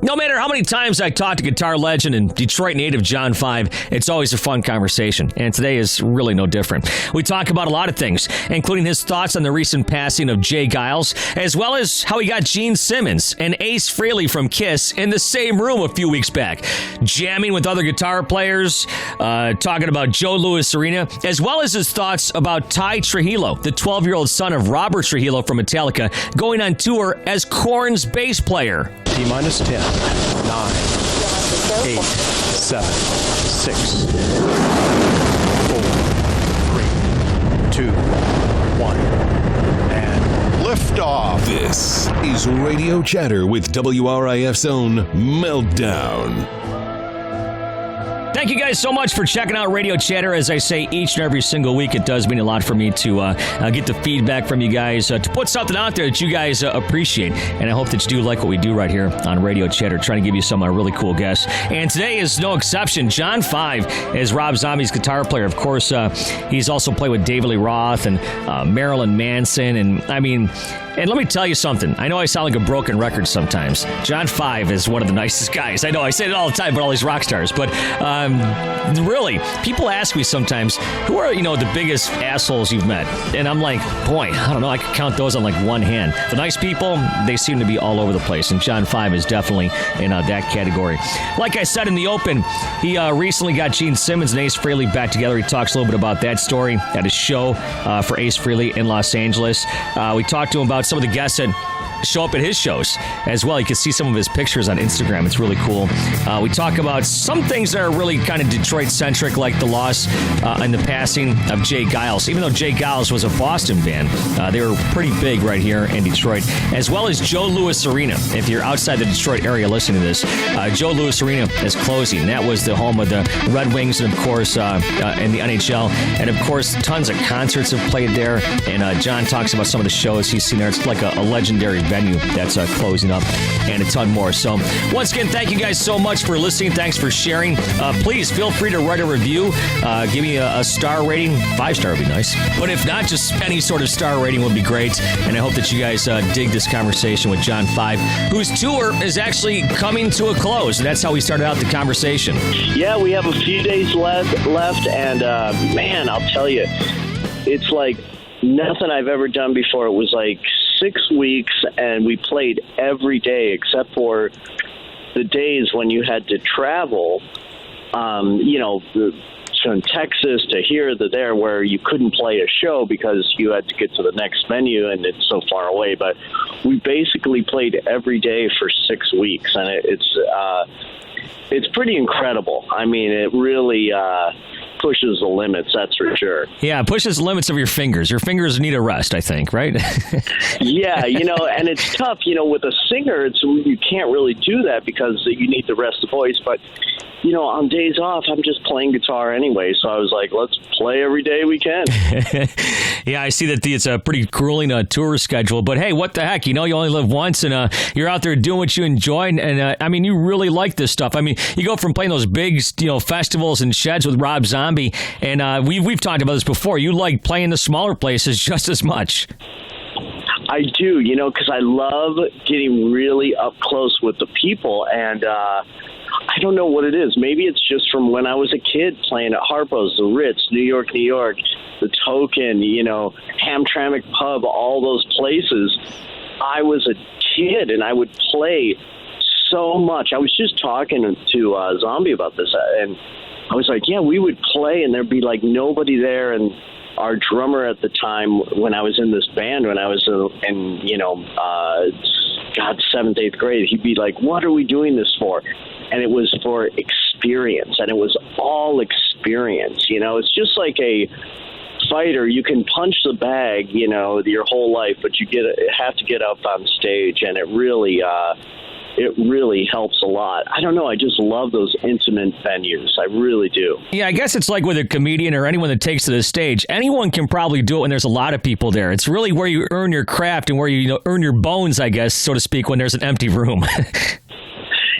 No matter how many times I talk to guitar legend and Detroit native John 5, it's always a fun conversation, and today is really no different. We talk about a lot of things, including his thoughts on the recent passing of Jay Giles, as well as how he got Gene Simmons and Ace Frehley from Kiss in the same room a few weeks back, jamming with other guitar players, talking about Joe Louis Arena, as well as his thoughts about Ty Trujillo, the 12-year-old son of Robert Trujillo from Metallica, going on tour as Korn's bass player. T-minus 10, 9, 8, 7, 6, 4, 3, 2, 1, and liftoff. This is Radio Chatter with WRIF's own Meltdown. Thank you guys so much for checking out Radio Chatter. As I say each and every single week, it does mean a lot for me to get the feedback from you guys, to put something out there that you guys appreciate. And I hope that you do like what we do right here on Radio Chatter, trying to give you some really cool guests. And today is no exception. John 5 is Rob Zombie's guitar player. Of course, he's also played with David Lee Roth and Marilyn Manson. And and let me tell you something. I know I sound like a broken record sometimes. John 5 is one of the nicest guys. I know I say it all the time about all these rock stars, but really, people ask me sometimes, who are, the biggest assholes you've met? And I'm like, boy, I don't know. I could count those on like one hand. The nice people, they seem to be all over the place, and John 5 is definitely in that category. Like I said in the open, he recently got Gene Simmons and Ace Frehley back together. He talks a little bit about that story at his show for Ace Frehley in Los Angeles. We talked to him about some of the guests that show up at his shows as well. You can see some of his pictures on Instagram. It's really cool. We talk about some things that are really kind of Detroit-centric, like the loss and the passing of Jay Giles. Even though Jay Giles was a Boston band, they were pretty big right here in Detroit, as well as Joe Louis Arena. If you're outside the Detroit area listening to this, Joe Louis Arena is closing. That was the home of the Red Wings and, of course, in the NHL. And, of course, tons of concerts have played there. And John talks about some of the shows he's seen there. It's like a legendary venue that's closing up, and a ton more. So once again, thank you guys so much for listening. Thanks for sharing. Please feel free to write a review. Give me a star rating. 5-star would be nice, but if not, just any sort of star rating would be great. And I hope that you guys dig this conversation with John 5, whose tour is actually coming to a close. And that's how we started out the conversation. Yeah, we have a few days left, and man, I'll tell you, it's like nothing I've ever done before. It was like 6 weeks, and we played every day except for the days when you had to travel, from Texas to here to there, where you couldn't play a show because you had to get to the next venue and it's so far away. But we basically played every day for 6 weeks, and it's pretty incredible. I mean, it really pushes the limits, that's for sure. Yeah, it pushes the limits of your fingers. Your fingers need a rest, I think, right? Yeah, and it's tough, with a singer, you can't really do that because you need to rest the voice. But, on days off, I'm just playing guitar anyway. So I was like, let's play every day we can. Yeah, I see that it's a pretty grueling tour schedule. But hey, what the heck? You only live once, and you're out there doing what you enjoy. And you really like this stuff. You go from playing those big, festivals and sheds with Rob Zombie, and we've talked about this before. You like playing the smaller places just as much. I do, because I love getting really up close with the people, and I don't know what it is. Maybe it's just from when I was a kid playing at Harpo's, the Ritz, New York, the Token, Hamtramck Pub, all those places. I was a kid, and I would play so much. I was just talking to Zombie about this, and I was like, yeah, we would play, and there'd be like nobody there, and our drummer at the time, when I was in this band, when I was in 7th, 8th grade, he'd be like, what are we doing this for? And it was for experience, and it was all experience. It's just like a fighter. You can punch the bag, your whole life, but you have to get up on stage, and it really helps a lot. I don't know. I just love those intimate venues. I really do. Yeah, I guess it's like with a comedian or anyone that takes to the stage. Anyone can probably do it when there's a lot of people there. It's really where you earn your craft and where you earn your bones, I guess, so to speak, when there's an empty room.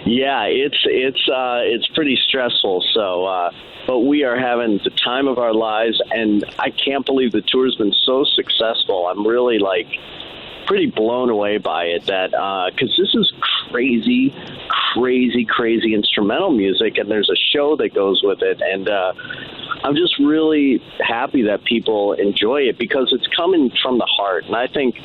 Yeah, it's pretty stressful. So, but we are having the time of our lives, and I can't believe the tour's been so successful. I'm really pretty blown away by it, that because this is crazy instrumental music, and there's a show that goes with it, and I'm just really happy that people enjoy it because it's coming from the heart. And I think,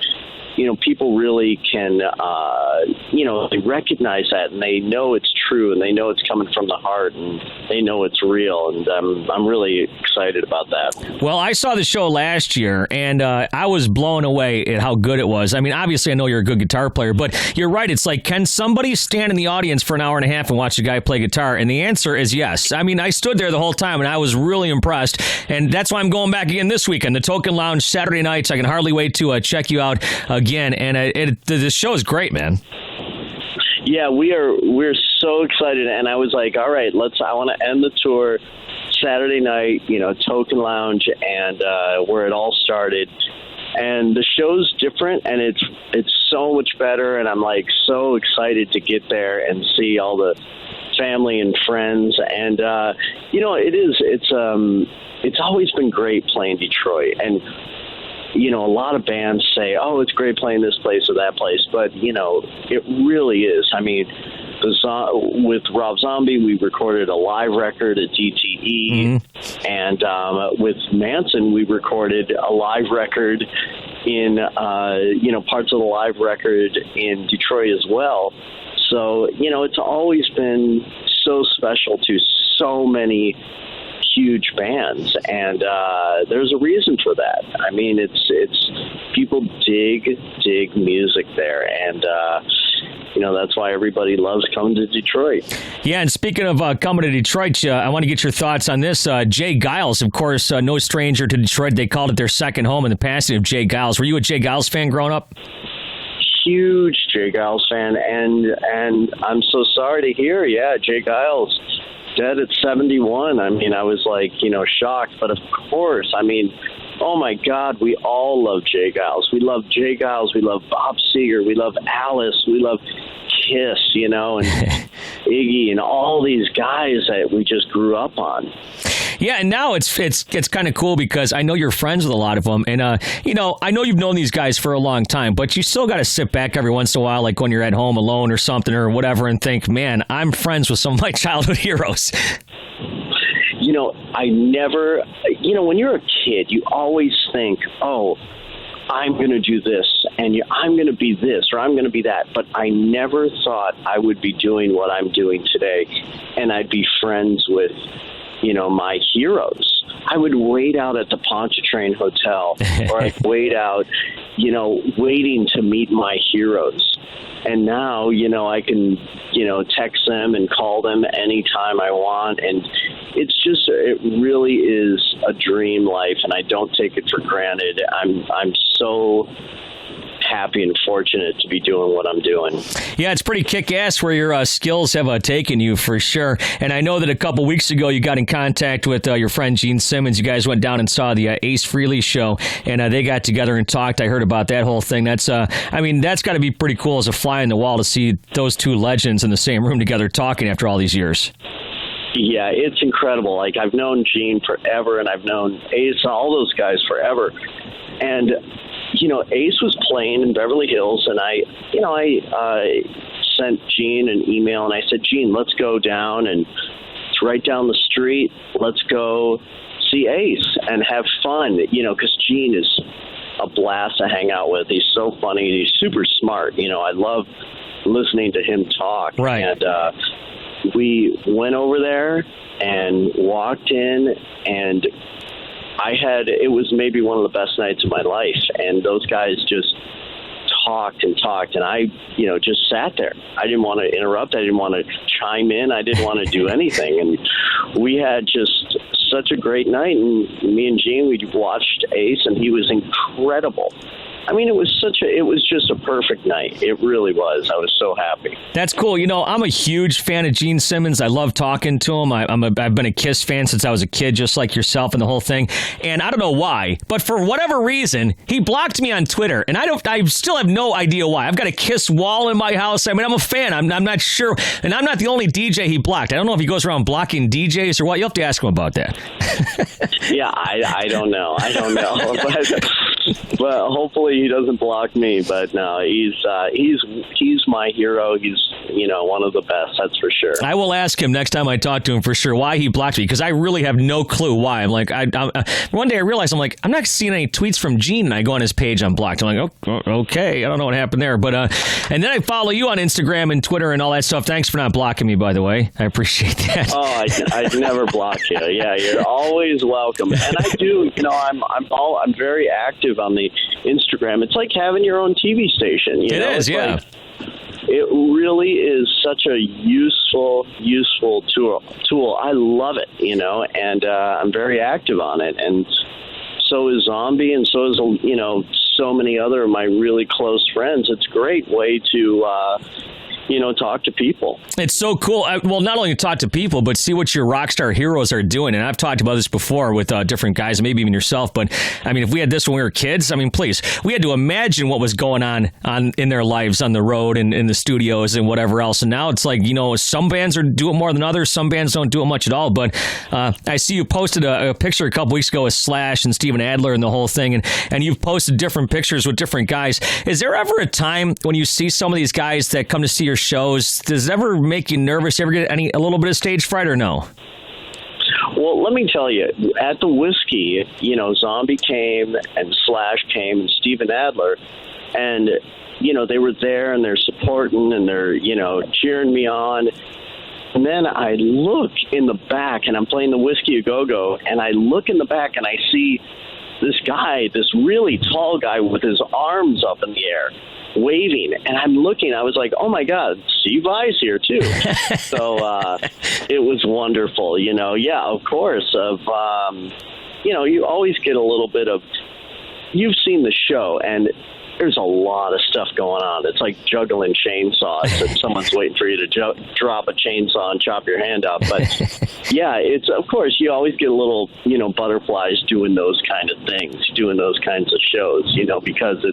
people really can, they recognize that, and they know it's true, and they know it's coming from the heart, and they know it's real, and I'm really excited about that. Well, I saw the show last year, and I was blown away at how good it was. I mean, obviously, I know you're a good guitar player, but you're right. It's like, can somebody stand in the audience for an hour and a half and watch a guy play guitar? And the answer is yes. I mean, I stood there the whole time, and I was really impressed, and that's why I'm going back again this weekend. The Token Lounge, Saturday nights. I can hardly wait to check you out again, and the show is great, man. Yeah, we're so excited, and I was like, all right, I want to end the tour Saturday night, Token Lounge, and where it all started. And the show's different, and it's so much better, and I'm like so excited to get there and see all the family and friends. And it's always been great playing Detroit, and a lot of bands say, oh, it's great playing this place or that place, but it really is. I mean, with Rob Zombie, we recorded a live record at DTE, and with Manson, we recorded a live record in parts of the live record in Detroit as well. So it's always been so special to so many huge bands, and there's a reason for that. I mean, it's people dig music there, and that's why everybody loves coming to Detroit. Yeah, and speaking of coming to Detroit, I want to get your thoughts on this. Jay Giles, of course, no stranger to Detroit. They called it their second home in the passing of Jay Giles. Were you a Jay Giles fan growing up? Huge Jay Giles fan, and I'm so sorry to hear, Jay Giles dead at 71. I mean, I was like, shocked, but of course, I mean, oh my God, we all love Jay Giles. We love Jay Giles. We love Bob Seger. We love Alice. We love Kiss, and Iggy, and all these guys that we just grew up on. Yeah, and now it's kind of cool because I know you're friends with a lot of them, and I know you've known these guys for a long time, but you still got to sit back every once in a while, like when you're at home alone or something or whatever, and think, man, I'm friends with some of my childhood heroes. I never, when you're a kid, you always think, oh, I'm going to do this, and I'm going to be this, or I'm going to be that. But I never thought I would be doing what I'm doing today, and I'd be friends with, my heroes. I would wait out at the Pontchartrain Hotel, or I'd wait out, waiting to meet my heroes. And now, I can, text them and call them anytime I want. And it really is a dream life, and I don't take it for granted. I'm so happy and fortunate to be doing what I'm doing. Yeah, it's pretty kick-ass where your skills have taken you, for sure. And I know that a couple weeks ago you got in contact with your friend Gene Simmons. You guys went down and saw the Ace Frehley show, and they got together and talked. I heard about that whole thing. That's got to be pretty cool as a fly on the wall to see those two legends in the same room together talking after all these years. Yeah, it's incredible. Like, I've known Gene forever, and I've known Ace, all those guys forever. And Ace was playing in Beverly Hills, and I sent Gene an email, and I said, Gene, let's go down, and it's right down the street. Let's go see Ace and have fun, because Gene is a blast to hang out with. He's so funny. He's super smart. I love listening to him talk. Right. And we went over there and walked in, and it was maybe one of the best nights of my life, and those guys just talked, and I, just sat there. I didn't want to interrupt. I didn't want to chime in. I didn't want to do anything, and we had just such a great night, and me and Gene, we watched Ace, and he was incredible. I mean, it was just a perfect night. It really was. I was so happy. That's cool. I'm a huge fan of Gene Simmons. I love talking to him. I've been a Kiss fan since I was a kid, just like yourself and the whole thing. And I don't know why, but for whatever reason, he blocked me on Twitter, and I still have no idea why. I've got a Kiss wall in my house. I mean, I'm a fan. I'm not sure, and I'm not the only DJ he blocked. I don't know if he goes around blocking DJs or what. You'll have to ask him about that. Yeah, I don't know. But But hopefully he doesn't block me. But no, he's my hero. He's one of the best. That's for sure. I will ask him next time I talk to him for sure why he blocked me, because I really have no clue why. I'm like, one day I realized I'm not seeing any tweets from Gene, and I go on his page, I'm blocked. I'm like, oh, okay, I don't know what happened there, but and then I follow you on Instagram and Twitter and all that stuff. Thanks for not blocking me, by the way. I appreciate that. Oh, I never block you. Yeah, you're always welcome. And I do. I'm very active on the Instagram. It's like having your own TV station. It is, yeah. It really is such a useful tool. I love it, and I'm very active on it. And so is Zombie, and so is, so many other of my really close friends. It's a great way to, talk to people. It's so cool. Well, not only talk to people, but see what your rock star heroes are doing. And I've talked about this before with different guys, maybe even yourself. But I mean, if we had this when we were kids, please, we had to imagine what was going on in their lives on the road and in the studios and whatever else. And now it's like, some bands do it more than others. Some bands don't do it much at all. But I see you posted a picture a couple weeks ago with Slash and Steven Adler and the whole thing. And you've posted different pictures with different guys. Is there ever a time when you see some of these guys that come to see your shows, does it ever make you nervous? You ever get a little bit of stage fright or no? Well, let me tell you, at the Whiskey, Zombie came and Slash came and Steven Adler, and, they were there and they're supporting and they're, cheering me on. And then I look in the back, and I'm playing the Whiskey A Go-Go, and I look in the back and I see this guy, this really tall guy with his arms up in the air, waving, and I'm looking, I was like, oh my God, Steve Vai's here too. So it was wonderful, yeah, of course, you always get a little bit of, you've seen the show, and there's a lot of stuff going on. It's like juggling chainsaws, and someone's waiting for you to drop a chainsaw and chop your hand off. But yeah, it's, of course, you always get a little, butterflies doing those kind of things, doing those kinds of shows, because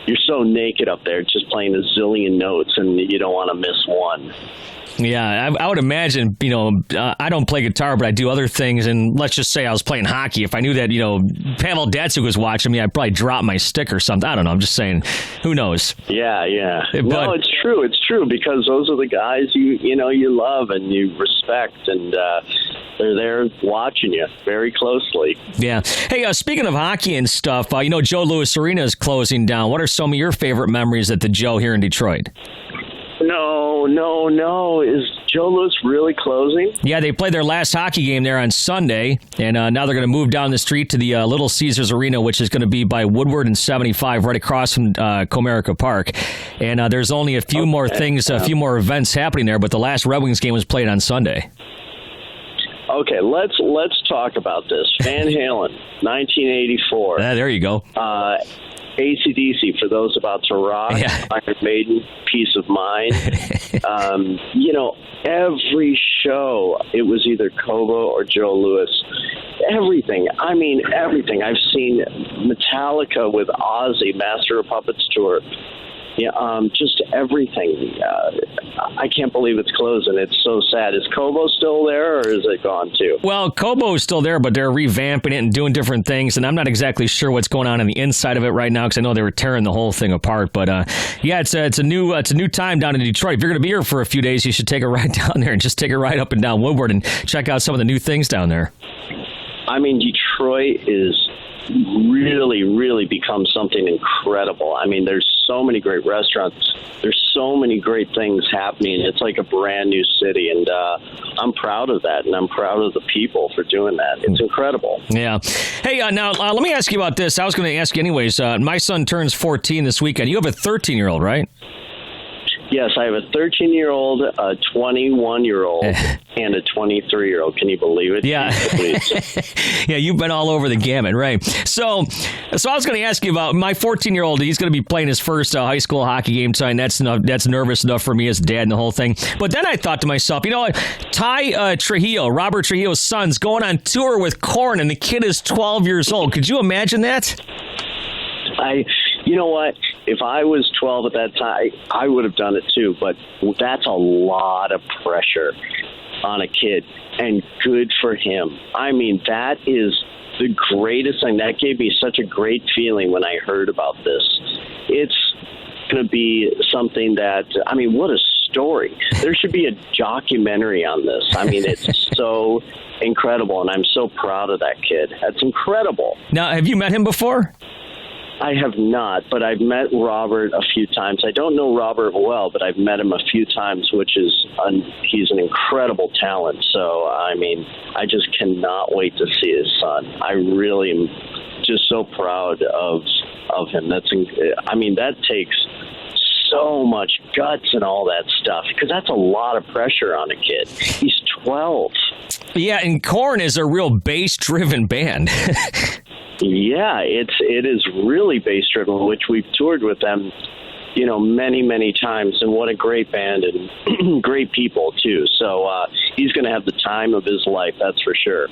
you're so naked up there just playing a zillion notes, and you don't want to miss one. Yeah, I would imagine, I don't play guitar, but I do other things. And let's just say I was playing hockey. If I knew that, Pavel Datsyuk was watching me, I'd probably drop my stick or something. I don't know. I'm just saying, who knows? Yeah. No, it's true. It's true, because those are the guys you love and you respect, and they're there watching you very closely. Yeah. Hey, speaking of hockey and stuff, Joe Louis Arena is closing down. What are some of your favorite memories at the Joe here in Detroit? No. Is Joe Louis really closing? Yeah, they played their last hockey game there on Sunday, and now they're going to move down the street to the Little Caesars Arena, which is going to be by Woodward and 75, right across from Comerica Park. And there's only a few more things, a few more events happening there, but the last Red Wings game was played on Sunday. Okay, let's talk about this. Van Halen, 1984. There you go. AC/DC, For Those About to Rock, yeah. Iron Maiden, Peace of Mind. Every show, it was either Kobo or Joe Louis. Everything. Everything. I've seen Metallica with Ozzy, Master of Puppets tour. Yeah, just everything. I can't believe it's closing. It's so sad. Is Kobo still there, or is it gone too? Well, Kobo is still there, but they're revamping it and doing different things, and I'm not exactly sure what's going on the inside of it right now, because I know they were tearing the whole thing apart. But yeah, it's a new time down in Detroit. If you're going to be here for a few days, you should take a ride down there and just take a ride up and down Woodward and check out some of the new things down there. Detroit is really become something incredible. There's so many great restaurants. There's so many great things happening. It's like a brand new city, and I'm proud of that, and I'm proud of the people for doing that. It's incredible. Yeah. Hey, now let me ask you about this. I was going to ask you anyways. My son turns 14 this weekend. You have a 13-year-old, right? Yes, I have a 13-year-old, a 21-year-old, and a 23-year-old. Can you believe it? Yeah. Yeah, you've been all over the gamut, right? So I was going to ask you about my 14-year-old. He's going to be playing his first high school hockey game tonight, and that's nervous enough for me as dad and the whole thing. But then I thought to myself, you know what? Ty Trujillo, Robert Trujillo's son's going on tour with Korn, and the kid is 12 years old. Could you imagine that? You know what? If I was 12 at that time, I would have done it too, but that's a lot of pressure on a kid, and good for him. I mean, that is the greatest thing. That gave me such a great feeling when I heard about this. It's going to be something that, I mean, what a story. There should be a documentary on this. I mean, it's so incredible, and I'm so proud of that kid. That's incredible. Now, have you met him before? I have not, but I've met Robert a few times. I don't know Robert well, but I've met him a few times, which is, he's an incredible talent. So, I mean, I just cannot wait to see his son. I really am just so proud of him. I mean, that takes so much guts and all that stuff, because that's a lot of pressure on a kid. He's 12. Yeah, and Korn is a real bass-driven band. Yeah, it is really bass-driven, which we've toured with them, you know, many, many times, and what a great band and great people, too. So he's going to have the time of his life, that's for sure.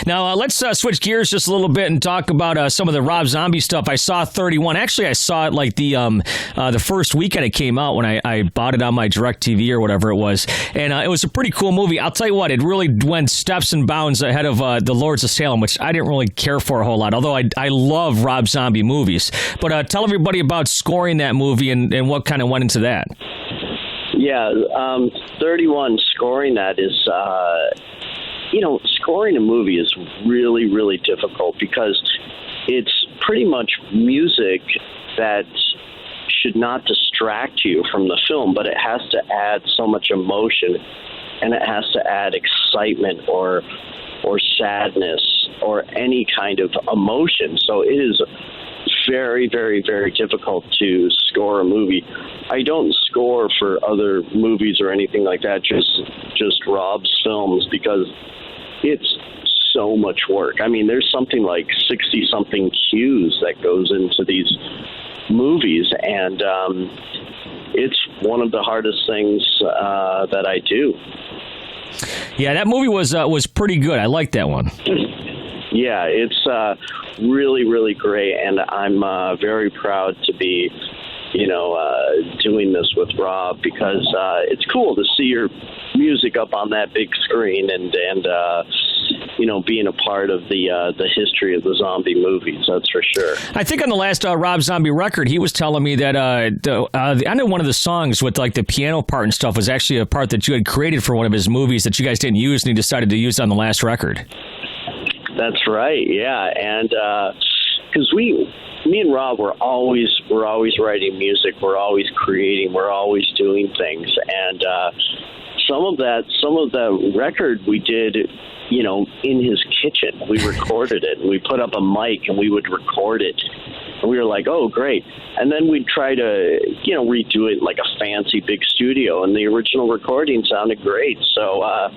Now, let's switch gears just a little bit and talk about some of the Rob Zombie stuff. I saw 31. Actually, I saw it like the first weekend it came out when I bought it on my DirecTV or whatever it was, and it was a pretty cool movie. I'll tell you what, it really went steps and bounds ahead of The Lords of Salem, which I didn't really care for a whole lot, although I love Rob Zombie movies. But tell everybody about scoring that movie and what kind of went into that. Yeah, 31, scoring that is, scoring a movie is really, really difficult because it's pretty much music that should not distract you from the film, but it has to add so much emotion, and it has to add excitement or sadness or any kind of emotion. So it is very, very, very difficult to score a movie. I don't score for other movies or anything like that, just Rob's films, because it's so much work. I mean, there's something like 60-something cues that goes into these movies, and it's one of the hardest things that I do. Yeah, that movie was pretty good. I liked that one. Yeah, it's really, really great, and I'm very proud to be, doing this with Rob, because it's cool to see your music up on that big screen and being a part of the history of the zombie movies. That's for sure. I think on the last Rob Zombie record, he was telling me that I know one of the songs with like the piano part and stuff was actually a part that you had created for one of his movies that you guys didn't use, and he decided to use on the last record. That's right, yeah, and because me and Rob we're always writing music, we're always creating, we're always doing things, and some of that record we did, in his kitchen. We recorded it, and we put up a mic, and we would record it, and we were like, oh, great, and then we'd try to, redo it like a fancy big studio, and the original recording sounded great, so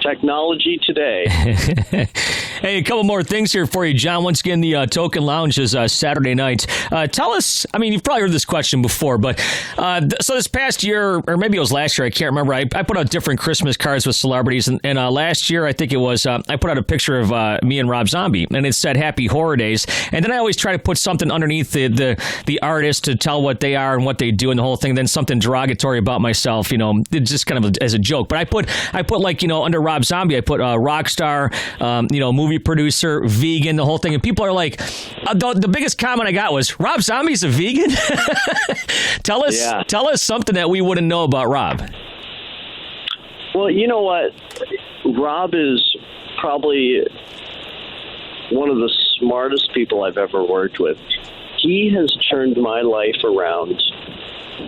technology today. Hey, a couple more things here for you, John. Once again, the Token Lounge is Saturday night. Tell us, I mean, you've probably heard this question before, but so this past year, or maybe it was last year, I can't remember, I put out different Christmas cards with celebrities, and last year, I think it was, I put out a picture of me and Rob Zombie, and it said Happy Horror Days, and then I always try to put something underneath the artist to tell what they are and what they do and the whole thing, then something derogatory about myself, just kind of as a joke. But I put like, under Rob Zombie, I put rock star, movie producer, vegan, the whole thing. And people are like, the biggest comment I got was, Rob Zombie's a vegan? Tell us something that we wouldn't know about Rob. Well, you know what? Rob is probably one of the smartest people I've ever worked with. He has turned my life around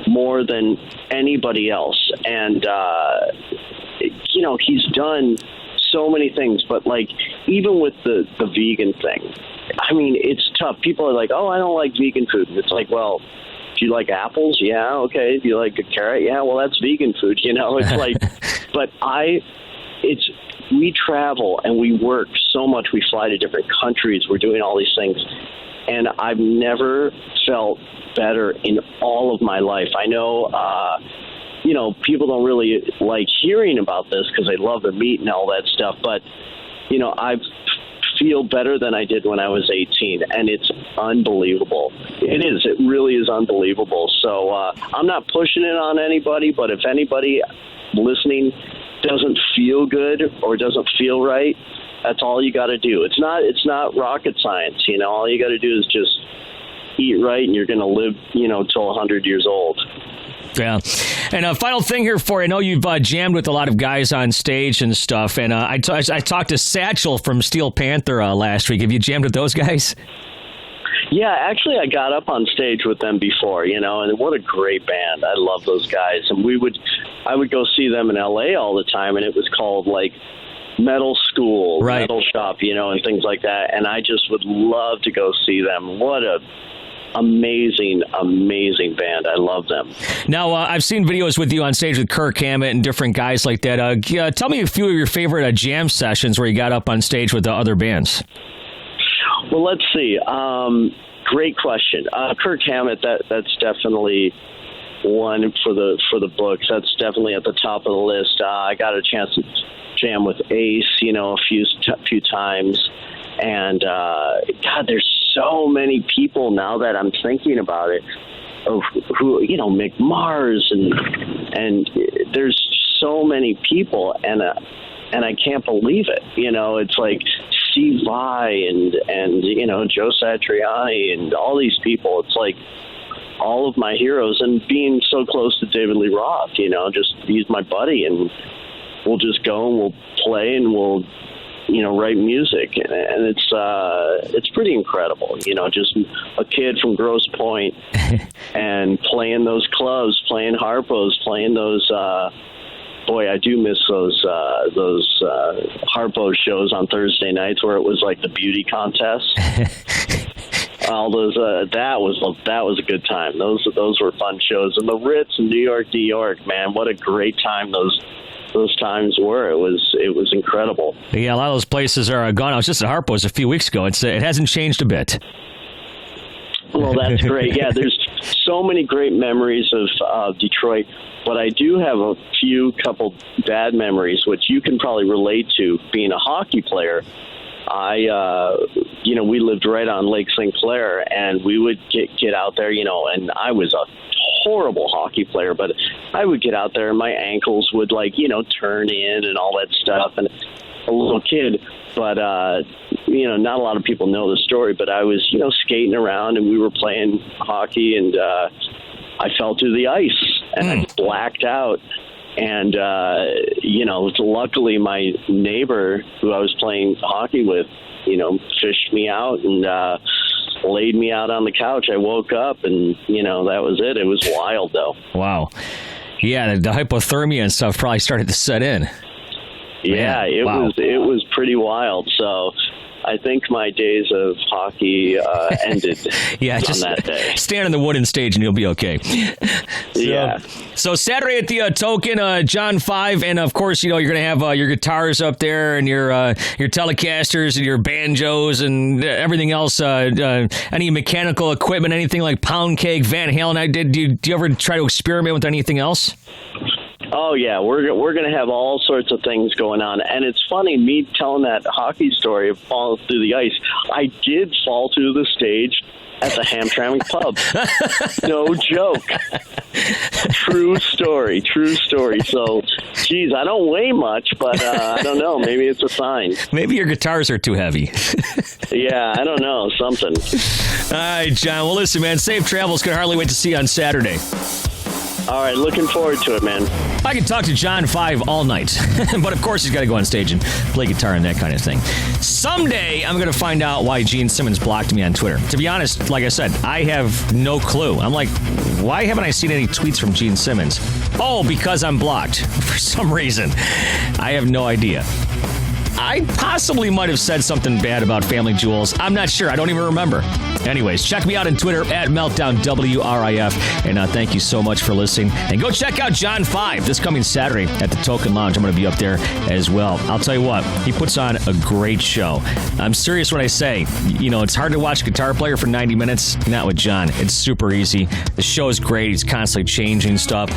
more than anybody else. And, he's done so many things, but like even with the vegan thing, I mean, it's tough. People are like, oh, I don't like vegan food. And it's like, well, do you like apples? Yeah, okay. Do you like a carrot? Yeah, well, that's vegan food, It's like, but we travel and we work so much. We fly to different countries. We're doing all these things. And I've never felt better in all of my life. I know, people don't really like hearing about this because they love the meat and all that stuff. But, I feel better than I did when I was 18, and it's unbelievable. It is. It really is unbelievable. So I'm not pushing it on anybody, but if anybody listening doesn't feel good or doesn't feel right, that's all you got to do. It's not rocket science. All you got to do is just eat right, and you're going to live, till 100 years old. Yeah. And a final thing here for you. I know you've jammed with a lot of guys on stage and stuff. And I talked to Satchel from Steel Panther last week. Have you jammed with those guys? Yeah, actually, I got up on stage with them before, and what a great band. I love those guys. And I would go see them in L.A. all the time, and it was called, Metal School, right. Metal Shop, and things like that. And I just would love to go see them. What a amazing band. I love them. Now, I've seen videos with you on stage with Kirk Hammett and different guys like that. Tell me a few of your favorite jam sessions where you got up on stage with the other bands. Well, let's see. Great question. Kirk Hammett, that's definitely one for the books. That's definitely at the top of the list. I got a chance to jam with Ace, a few times. And, God, there's so many people now that I'm thinking about it, of who, Mick Mars, and there's so many people, and I can't believe it. It's like Steve Vai and Joe Satriani and all these people. It's like all of my heroes, and being so close to David Lee Roth, just he's my buddy, and we'll just go and we'll play and we'll write music, and it's pretty incredible. Just a kid from Grosse Pointe and playing those clubs, playing Harpos, playing those. Boy, I do miss those Harpo shows on Thursday nights where it was like the beauty contest. All those that was a good time. Those were fun shows, and the Ritz in New York, man, what a great time those times were. It was incredible. Yeah, a lot of those places are gone. I was just at Harpo's a few weeks ago. It hasn't changed a bit. Well, that's great. Yeah, there's so many great memories of Detroit, but I do have a couple bad memories, which you can probably relate to being a hockey player. We lived right on Lake St. Clair, and we would get out there, and I was a horrible hockey player, but I would get out there and my ankles would turn in and all that stuff, and a little kid, but not a lot of people know the story, but I was skating around and we were playing hockey, and I fell through the ice and I blacked out, and luckily my neighbor who I was playing hockey with fished me out and laid me out on the couch. I woke up, and that was it. It was wild, though. Wow. Yeah, the hypothermia and stuff probably started to set in. Yeah, it was pretty wild. So I think my days of hockey ended on that day. Stand on the wooden stage and you'll be okay. So Saturday at the Token, John 5, and of course, you're going to have your guitars up there and your Telecasters and your banjos and everything else. Any mechanical equipment, anything like Pound Cake, Van Halen? Do you ever try to experiment with anything else? Oh, yeah, we're going to have all sorts of things going on. And it's funny, me telling that hockey story of falling through the ice. I did fall through the stage at the Hamtramck pub. No joke. True story. So, geez, I don't weigh much, but I don't know. Maybe it's a sign. Maybe your guitars are too heavy. Yeah, I don't know. Something. All right, John. Well, listen, man, safe travels. Can hardly wait to see you on Saturday. All right, looking forward to it, man. I can talk to John 5 all night, but of course he's got to go on stage and play guitar and that kind of thing. Someday I'm going to find out why Gene Simmons blocked me on Twitter. To be honest, like I said, I have no clue. I'm like, why haven't I seen any tweets from Gene Simmons? Oh, because I'm blocked for some reason. I have no idea. I possibly might have said something bad about Family Jewels. I'm not sure. I don't even remember. Anyways, check me out on Twitter at Meltdown WRIF. And thank you so much for listening. And go check out John 5 this coming Saturday at the Token Lounge. I'm going to be up there as well. I'll tell you what, he puts on a great show. I'm serious when I say, it's hard to watch a guitar player for 90 minutes. Not with John. It's super easy. The show is great. He's constantly changing stuff.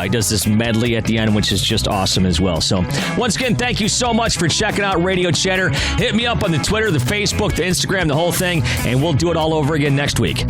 He does this medley at the end, which is just awesome as well. So once again, thank you so much for checking checking out Radio Chatter. Hit me up on the Twitter, the Facebook, the Instagram, the whole thing, and we'll do it all over again next week.